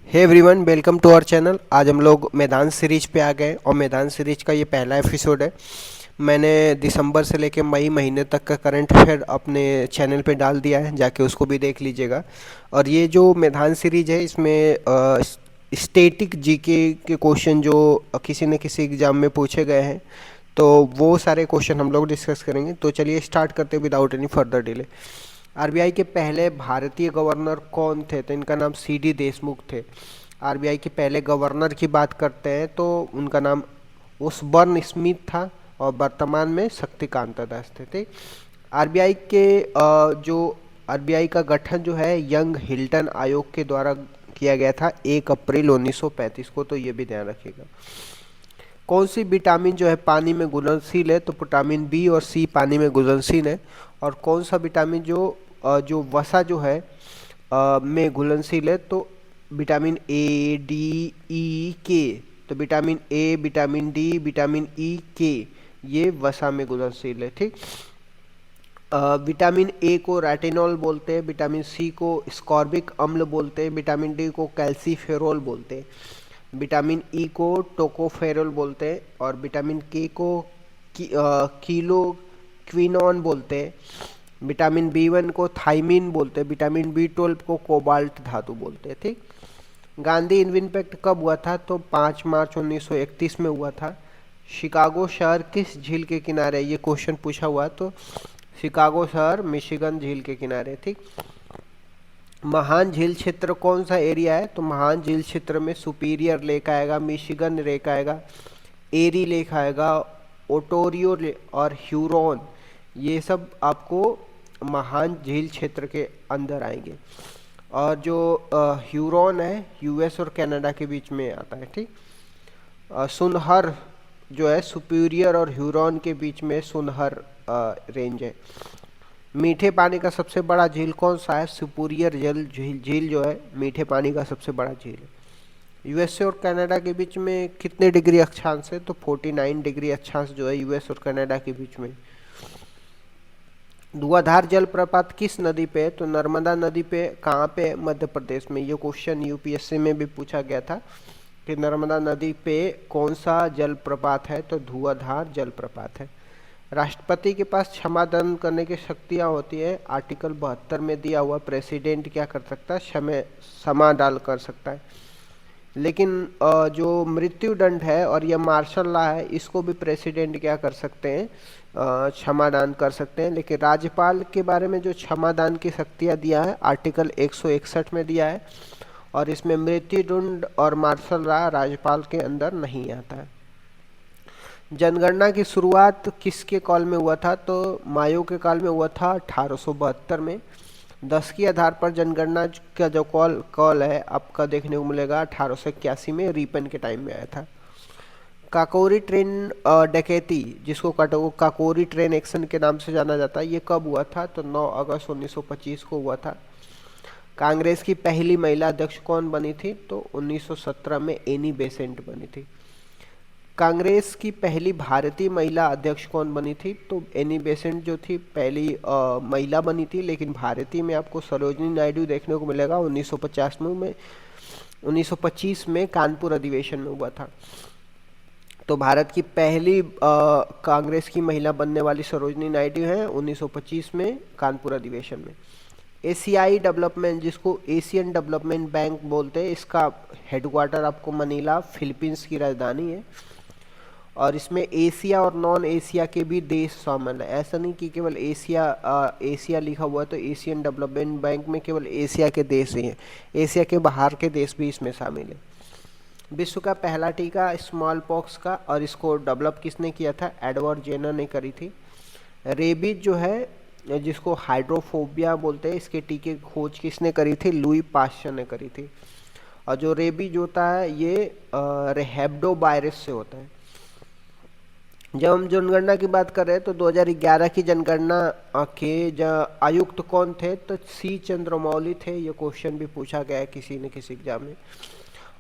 Hey everyone, welcome to our channel. आज हम लोग मैदान सीरीज पे आ गए और मैदान सीरीज का ये पहला एपिसोड है। मैंने दिसंबर से लेके मई महीने तक का करंट अफेयर अपने चैनल पे डाल दिया है, जाके उसको भी देख लीजिएगा। और ये जो मैदान सीरीज है इसमें स्टैटिक जीके के क्वेश्चन जो किसी न किसी एग्ज़ाम में पूछे गए हैं, तो वो सारे क्वेश्चन हम लोग डिस्कस करेंगे। तो चलिए स्टार्ट करते हैं without any further delay. RBI के पहले भारतीय गवर्नर कौन थे? तो इनका नाम सीडी देशमुख थे। आरबीआई के पहले गवर्नर की बात करते हैं तो उनका नाम ओसबर्न स्मिथ था और वर्तमान में शक्तिकांत दास थे। ठीक। आरबीआई के जो आरबीआई का गठन जो है यंग हिल्टन आयोग के द्वारा किया गया था 1 अप्रैल 1935 को, तो ये भी ध्यान रखिएगा। कौन सी विटामिन जो है पानी में घुलनशील है? तो विटामिन बी और सी पानी में घुलनशील है। और कौन सा विटामिन जो वसा जो है में घुलनशील है? तो विटामिन ए, डी, ई, के। तो vitamin A, vitamin D, vitamin E, के ये वसा में घुलनशील है। ठीक। विटामिन ए को रेटिनॉल बोलते हैं, विटामिन सी को स्कॉर्बिक अम्ल बोलते हैं, विटामिन डी को कैल्सीफेरोल बोलते हैं, विटामिन ई को टोकोफेरोल बोलते हैं और विटामिन के को किलो क्विनॉन बोलते हैं, विटामिन बी 1 को थाइमिन बोलते हैं, विटामिन बी 12 को कोबाल्ट धातु बोलते हैं। ठीक। गांधी इन्वेंट कब हुआ था? तो 5 मार्च 1931 में हुआ था। शिकागो शहर किस झील के किनारे? ये क्वेश्चन पूछा हुआ, तो शिकागो शहर मिशिगन झील के किनारे। ठीक। महान झील क्षेत्र कौन सा एरिया है? तो महान झील क्षेत्र में सुपीरियर लेक आएगा, मिशिगन लेक आएगा, एरी लेक आएगा, ओटोरियो और ह्यूरॉन, ये सब आपको महान झील क्षेत्र के अंदर आएंगे। और जो ह्यूरॉन है यूएस और कनाडा के बीच में आता है। ठीक। सुनहर जो है सुपीरियर और ह्यूरॉन के बीच में सुनहर रेंज है। मीठे पानी का सबसे बड़ा झील कौन सा है? सुपीरियर झील जो है मीठे पानी का सबसे बड़ा झील है। यूएसए और कनाडा के बीच में कितने डिग्री अक्षांश है? तो 49 डिग्री अक्षांश जो है यूएस और कनाडा के बीच में। धुआंधार जलप्रपात किस नदी पे है? तो नर्मदा नदी पे। कहाँ पे? मध्य प्रदेश में। ये क्वेश्चन यूपीएससी में भी पूछा गया था कि नर्मदा नदी पे कौन सा जलप्रपात है? तो धुआंधार जलप्रपात है। राष्ट्रपति के पास क्षमादान करने की शक्तियाँ होती है। आर्टिकल 72 में दिया हुआ प्रेसिडेंट क्या कर सकता है? क्षमादान कर सकता है। लेकिन जो मृत्यु दंड है और यह मार्शल लॉ है, इसको भी प्रेसिडेंट क्या कर सकते हैं? क्षमादान कर सकते हैं। लेकिन राज्यपाल के बारे में जो क्षमादान की शक्तियाँ दिया है आर्टिकल 161 में दिया है, और इसमें मृत्यु दंड और मार्शल लॉ राज्यपाल के अंदर नहीं आता है। जनगणना की शुरुआत किसके काल में हुआ था? तो मायो के काल में हुआ था 1872 में। 10 के आधार पर जनगणना का जो कॉल है आपका देखने को मिलेगा 1881 में रिपन के टाइम में आया था। काकोरी ट्रेन डकैती, जिसको काकोरी ट्रेन एक्शन के नाम से जाना जाता है, ये कब हुआ था? तो 9 अगस्त 1925 को हुआ था। कांग्रेस की पहली महिला अध्यक्ष कौन बनी थी? तो 1917 में एनी बेसेंट बनी थी। कांग्रेस की पहली भारतीय महिला अध्यक्ष कौन बनी थी? तो एनी बेसेंट जो थी पहली महिला बनी थी, लेकिन भारतीय में आपको सरोजिनी नायडू देखने को मिलेगा 1925 में कानपुर अधिवेशन में हुआ था। तो भारत की पहली कांग्रेस की महिला बनने वाली सरोजिनी नायडू हैं 1925 में कानपुर अधिवेशन में। एशियाई डेवलपमेंट, जिसको एशियन डेवलपमेंट बैंक बोलते हैं, इसका हेडक्वार्टर आपको मनीला फिलीपींस की राजधानी है। और इसमें एशिया और नॉन एशिया के भी देश शामिल है। ऐसा नहीं कि केवल एशिया लिखा हुआ है, तो एशियन डेवलपमेंट बैंक में केवल एशिया के देश ही हैं, एशिया के बाहर के देश भी इसमें शामिल है। विश्व का पहला टीका स्मॉल पॉक्स का, और इसको डेवलप किसने किया था? एडवर्ड जेनर ने करी थी। रेबीज जो है, जिसको हाइड्रोफोबिया बोलते हैं, इसके टीके की खोज किसने करी थी? लुई पास्चर ने करी थी। और जो रेबीज होता है ये रेहेब्डो वायरस से होता है। जब हम जनगणना की बात कर रहे हैं तो 2011 की जनगणना के आयुक्त कौन थे? तो सी चंद्रमौली थे। ये क्वेश्चन भी पूछा गया है किसी न किसी एग्जाम में।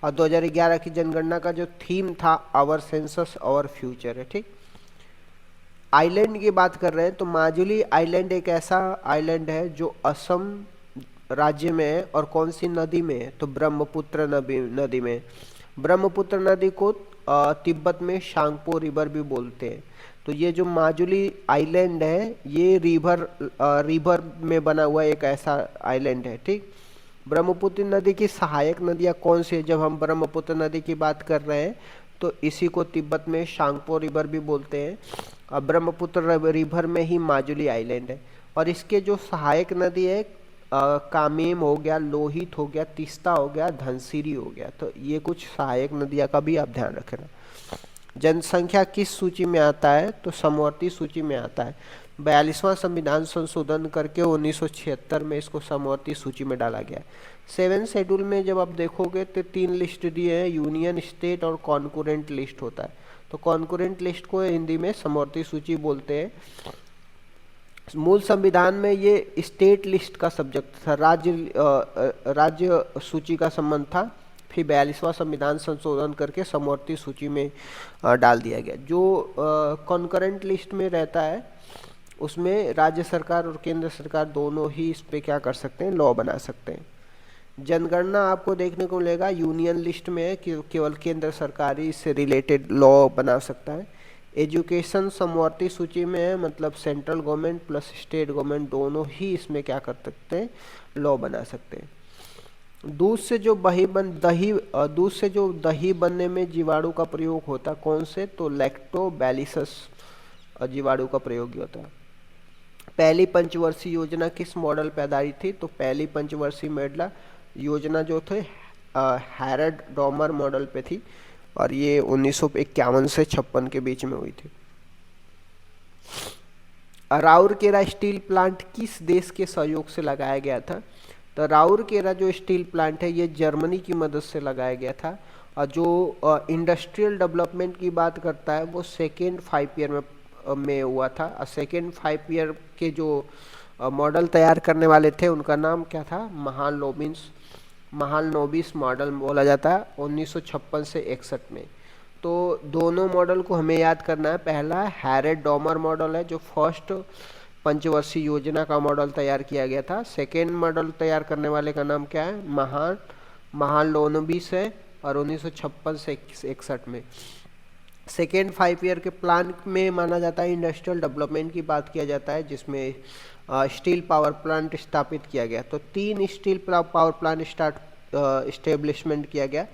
और 2011 की जनगणना का जो थीम था आवर सेंसस आवर फ्यूचर है। ठीक। आइलैंड की बात कर रहे हैं तो माजुली आइलैंड एक ऐसा आइलैंड है जो असम राज्य में है और कौन सी नदी में है? तो ब्रह्मपुत्र नदी में। ब्रह्मपुत्र नदी को तिब्बत में शांगपो रिवर भी बोलते हैं। तो ये जो माजुली आइलैंड है ये रिवर में बना हुआ एक ऐसा आइलैंड है। ठीक। ब्रह्मपुत्र नदी की सहायक नदियाँ कौन सी है? जब हम ब्रह्मपुत्र नदी की बात कर रहे हैं तो इसी को तिब्बत में शांगपो रिवर भी बोलते हैं। और ब्रह्मपुत्र रिवर में ही माजुली आइलैंड है। और इसके जो सहायक नदी है कामेम हो गया, लोहित हो गया, तीस्ता हो गया, धनसिरी हो गया। तो ये कुछ सहायक नदियाँ का भी आप ध्यान रखना। जनसंख्या किस सूची में आता है? तो समवर्ती सूची में आता है। 42वां संविधान संशोधन करके 1976 में इसको समवर्ती सूची में डाला गया। 7 शेड्यूल में जब आप देखोगे तो 3 लिस्ट दिए हैं, यूनियन, स्टेट और कॉन्करेंट लिस्ट होता है। तो कॉन्करेंट लिस्ट को हिंदी में समवर्ती सूची बोलते हैं। मूल संविधान में ये स्टेट लिस्ट का सब्जेक्ट था, राज्य सूची का संबंध था। फिर 42वां संविधान संशोधन करके समवर्ती सूची में डाल दिया गया। जो कॉन्करेंट लिस्ट में रहता है उसमें राज्य सरकार और केंद्र सरकार दोनों ही इस पे क्या कर सकते हैं? लॉ बना सकते हैं। जनगणना आपको देखने को मिलेगा यूनियन लिस्ट में है कि केवल केंद्र सरकार ही इससे रिलेटेड लॉ बना सकता है। एजुकेशन समवर्ती सूची में है, मतलब central government plus state government दोनों ही इसमें क्या कर सकते हैं? लॉ बना सकते हैं। दूध से जो दही बनने में जीवाणु का प्रयोग होता है कौन से? तो लैक्टोबैसिलस जीवाणु का प्रयोग होता है। पहली पंचवर्षीय योजना किस मॉडल पे आधारित थी? तो पहली पंचवर्षीय योजना जो थे हैरड डॉमर मॉडल पे थी और ये 1951 से 56 के बीच में हुई थी। राउरकेला स्टील प्लांट किस देश के सहयोग से लगाया गया था? तो राउरकेला जो स्टील प्लांट है ये जर्मनी की मदद से लगाया गया था। और जो इंडस्ट्रियल डेवलपमेंट की बात करता है वो सेकेंड 5 ईयर में हुआ था। और सेकेंड 5 ईयर के जो मॉडल तैयार करने वाले थे उनका नाम क्या था? महालनोबिस मॉडल बोला जाता है 1956 से 61 में। तो दोनों मॉडल को हमें याद करना है। पहला हैरड डॉमर मॉडल है जो फर्स्ट पंचवर्षीय योजना का मॉडल तैयार किया गया था। सेकेंड मॉडल तैयार करने वाले का नाम क्या है? महालनोबिस है और 1956 से 61 में। सेकेंड 5 ईयर के प्लान में माना जाता है इंडस्ट्रियल डेवलपमेंट की बात किया जाता है जिसमें स्टील पावर प्लांट स्थापित किया गया। तो 3 स्टील पावर प्लांट इस्टेब्लिशमेंट किया गया,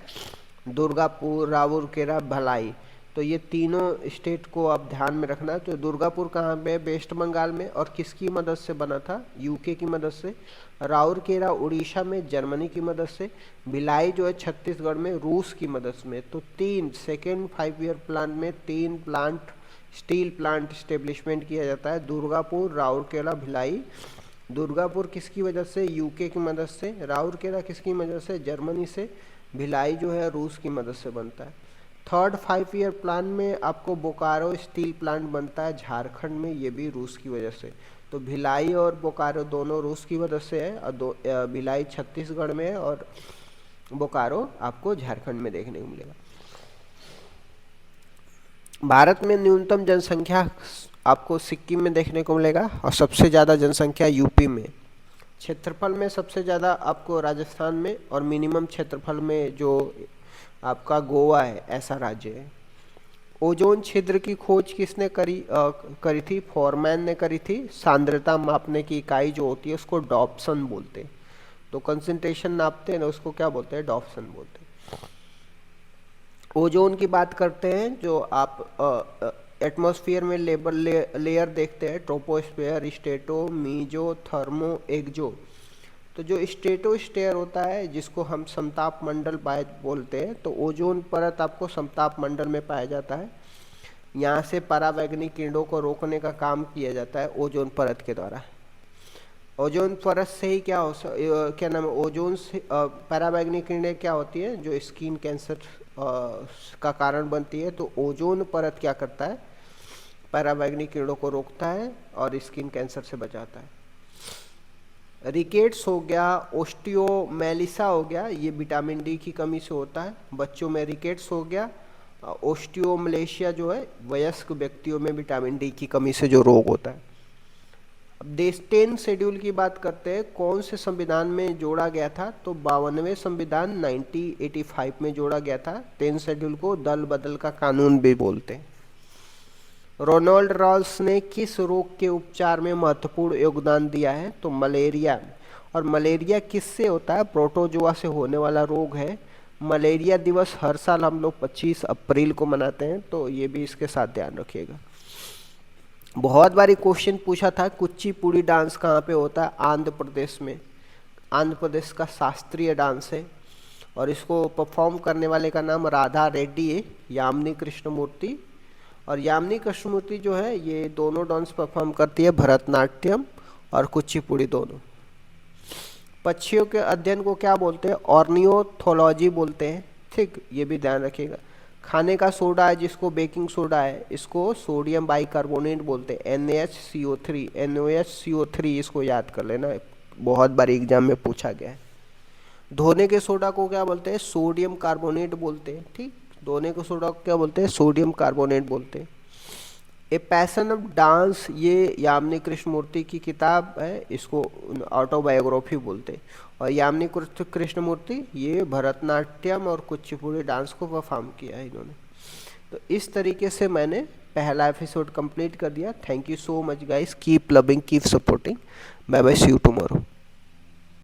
दुर्गापुर, राउरकेला, भिलाई। तो ये तीनों स्टेट को आप ध्यान में रखना। तो दुर्गापुर कहाँ पे? वेस्ट बंगाल में। और किसकी मदद से बना था? यूके की मदद से। राउरकेला उड़ीसा में जर्मनी की मदद से। भिलाई जो है छत्तीसगढ़ में रूस की मदद में। तो 3 सेकेंड 5 ईयर प्लान में 3 स्टील प्लांट इस्टेब्लिशमेंट किया जाता है, दुर्गापुर, राउरकेला, भिलाई। दुर्गापुर किसकी वजह से? यूके की मदद से। राउरकेला किसकी मदद से? जर्मनी से। भिलाई जो है रूस की मदद से बनता है। थर्ड 5 ईयर प्लान में आपको बोकारो स्टील प्लांट बनता है झारखंड में, ये भी रूस की वजह से। तो भिलाई और बोकारो दोनों रूस की वजह से है और भिलाई छत्तीसगढ़ में है और बोकारो आपको झारखंड में देखने को मिलेगा। भारत में न्यूनतम जनसंख्या आपको सिक्किम में देखने को मिलेगा और सबसे ज़्यादा जनसंख्या यूपी में। क्षेत्रफल में सबसे ज़्यादा आपको राजस्थान में और मिनिमम क्षेत्रफल में जो आपका गोवा है ऐसा राज्य है। ओजोन छिद्र की खोज किसने करी थी? फॉरमैन ने करी थी। सांद्रता मापने की इकाई जो होती है उसको डॉप्सन बोलते हैं। तो कंसंट्रेशन नापते हैं ना उसको क्या बोलते हैं? डॉप्सन बोलते हैं। ओजोन की बात करते हैं, जो आप एटमॉस्फेयर में लेयर देखते हैं, ट्रोपोस्फेयर, स्ट्रेटो, मीजो, थर्मो, एक्सो। तो जो स्ट्रेटोस्फेयर होता है जिसको हम समताप मंडल बोलते हैं, तो ओजोन परत आपको समताप मंडल में पाया जाता है। यहाँ से परावैंगनी किरणों को रोकने का काम किया जाता है ओजोन परत के द्वारा। ओजोन परत से ही क्या नाम है? ओजोन से परावैंगनी किरणें क्या होती है? जो स्किन कैंसर का कारण बनती है। तो ओजोन परत क्या करता है? परावैंगनी किरणों को रोकता है और स्किन कैंसर से बचाता है। रिकेट्स हो गया, ओस्टियोमेलिसा हो गया, ये विटामिन डी की कमी से होता है बच्चों में। रिकेट्स हो गया। ओस्टियोमलेशिया जो है वयस्क व्यक्तियों में विटामिन डी की कमी से जो रोग होता है। अब देश 10 शेड्यूल की बात करते हैं, कौन से संविधान में जोड़ा गया था, तो 52वें संविधान 1985 में जोड़ा गया था। 10 शेड्यूल को दल बदल का कानून भी बोलते हैं। रोनाल्ड रॉल्स ने किस रोग के उपचार में महत्वपूर्ण योगदान दिया है, तो मलेरिया। और मलेरिया किससे होता है, प्रोटोजोआ से होने वाला रोग है। मलेरिया दिवस हर साल हम लोग 25 अप्रैल को मनाते हैं, तो ये भी इसके साथ ध्यान रखिएगा। बहुत बारी क्वेश्चन पूछा था कुचिपुड़ी डांस कहाँ पे होता है, आंध्र प्रदेश में। आंध्र प्रदेश का शास्त्रीय डांस है और इसको परफॉर्म करने वाले का नाम राधा रेड्डी है, यामिनी कृष्णमूर्ति। और यामिनी कृष्णमूर्ति जो है ये दोनों डांस परफॉर्म करती है, भरतनाट्यम और कुचिपुड़ी दोनों। पक्षियों के अध्ययन को क्या बोलते हैं, ऑर्नियोथोलॉजी बोलते हैं। ठीक, ये भी ध्यान रखिएगा। खाने का सोडा है जिसको बेकिंग सोडा है, इसको सोडियम बाइकार्बोनेट बोलते हैं, NaHCO3। NaHCO3 इसको याद कर लेना, बहुत बार एग्जाम में पूछा गया है। धोने के सोडा को क्या बोलते हैं, सोडियम कार्बोनेट बोलते हैं। ठीक, धोने के सोडा को क्या बोलते हैं, सोडियम कार्बोनेट बोलते हैं। ए पैशन ऑफ डांस, ये यामिनी कृष्णमूर्ति की किताब है, इसको ऑटोबायोग्राफी बोलते हैं। और यामिनी कृष्णमूर्ति ये भरतनाट्यम और कुचिपुड़ी डांस को परफॉर्म किया है इन्होंने। तो इस तरीके से मैंने पहला एपिसोड कंप्लीट कर दिया। Thank you so much guys, keep loving, keep supporting. Bye bye, see you tomorrow.